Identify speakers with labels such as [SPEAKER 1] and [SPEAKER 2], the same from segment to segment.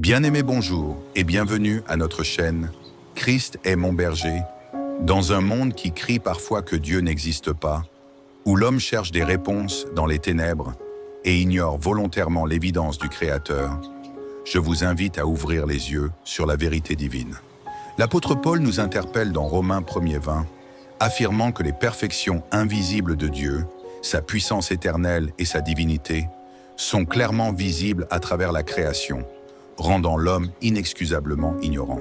[SPEAKER 1] Bien-aimés, bonjour et bienvenue à notre chaîne « Christ est mon berger ». Dans un monde qui crie parfois que Dieu n'existe pas, où l'homme cherche des réponses dans les ténèbres et ignore volontairement l'évidence du Créateur, je vous invite à ouvrir les yeux sur la vérité divine. L'apôtre Paul nous interpelle dans Romains 1:20, affirmant que les perfections invisibles de Dieu, sa puissance éternelle et sa divinité, sont clairement visibles à travers la création, rendant l'homme inexcusablement ignorant.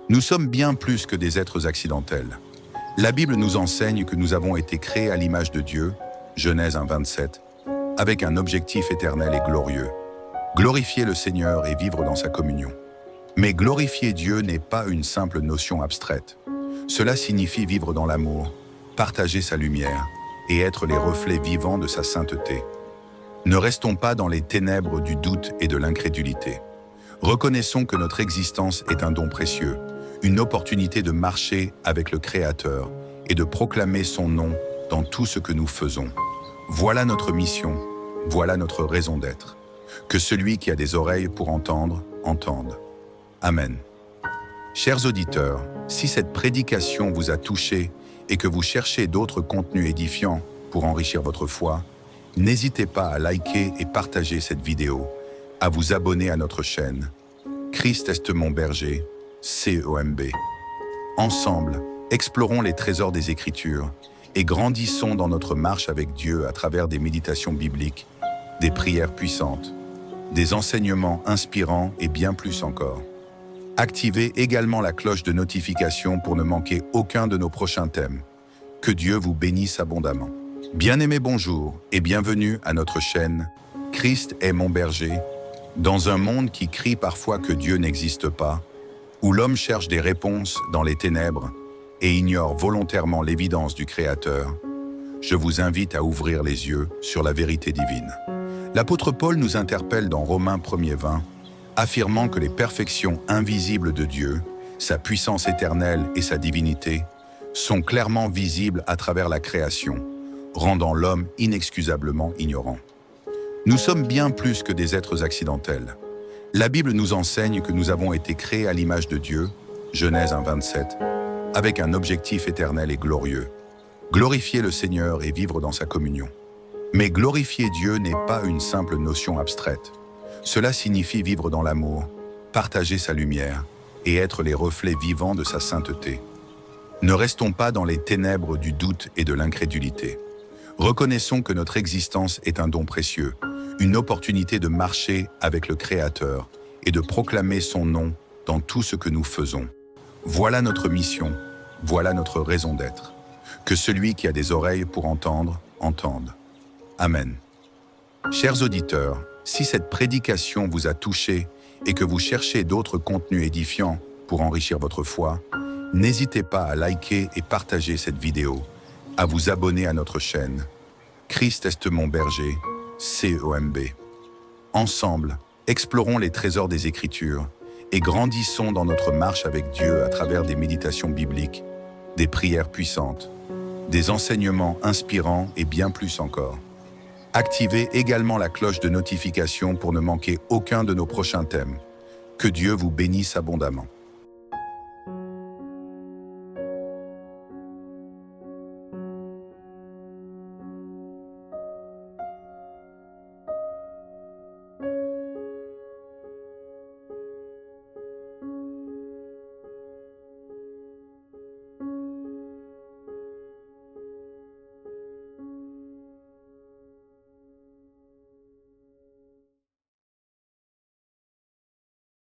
[SPEAKER 1] Nous sommes bien plus que des êtres accidentels. La Bible nous enseigne que nous avons été créés à l'image de Dieu, Genèse 1:27, avec un objectif éternel et glorieux, glorifier le Seigneur et vivre dans sa communion. Mais glorifier Dieu n'est pas une simple notion abstraite. Cela signifie vivre dans l'amour, partager sa lumière et être les reflets vivants de sa sainteté. Ne restons pas dans les ténèbres du doute et de l'incrédulité. Reconnaissons que notre existence est un don précieux, une opportunité de marcher avec le Créateur et de proclamer son nom dans tout ce que nous faisons. Voilà notre mission, voilà notre raison d'être. Que celui qui a des oreilles pour entendre, entende. Amen. Chers auditeurs, si cette prédication vous a touché et que vous cherchez d'autres contenus édifiants pour enrichir votre foi, n'hésitez pas à liker et partager cette vidéo, à vous abonner à notre chaîne. Christ est mon berger, CEMB. Ensemble, explorons les trésors des Écritures et grandissons dans notre marche avec Dieu à travers des méditations bibliques, des prières puissantes, des enseignements inspirants et bien plus encore. Activez également la cloche de notification pour ne manquer aucun de nos prochains thèmes. Que Dieu vous bénisse abondamment. Bien-aimés, bonjour et bienvenue à notre chaîne « Christ est mon berger ». Dans un monde qui crie parfois que Dieu n'existe pas, où l'homme cherche des réponses dans les ténèbres et ignore volontairement l'évidence du Créateur, je vous invite à ouvrir les yeux sur la vérité divine. L'apôtre Paul nous interpelle dans Romains 1:20, affirmant que les perfections invisibles de Dieu, sa puissance éternelle et sa divinité, sont clairement visibles à travers la création, rendant l'homme inexcusablement ignorant. Nous sommes bien plus que des êtres accidentels. La Bible nous enseigne que nous avons été créés à l'image de Dieu, Genèse 1:27, avec un objectif éternel et glorieux, glorifier le Seigneur et vivre dans sa communion. Mais glorifier Dieu n'est pas une simple notion abstraite. Cela signifie vivre dans l'amour, partager sa lumière et être les reflets vivants de sa sainteté. Ne restons pas dans les ténèbres du doute et de l'incrédulité. Reconnaissons que notre existence est un don précieux, une opportunité de marcher avec le Créateur et de proclamer son nom dans tout ce que nous faisons. Voilà notre mission, voilà notre raison d'être. Que celui qui a des oreilles pour entendre, entende. Amen. Chers auditeurs, si cette prédication vous a touché et que vous cherchez d'autres contenus édifiants pour enrichir votre foi, n'hésitez pas à liker et partager cette vidéo, à vous abonner à notre chaîne. Christ est mon berger, CEMB. Ensemble, explorons les trésors des Écritures et grandissons dans notre marche avec Dieu à travers des méditations bibliques, des prières puissantes, des enseignements inspirants et bien plus encore. Activez également la cloche de notification pour ne manquer aucun de nos prochains thèmes. Que Dieu vous bénisse abondamment.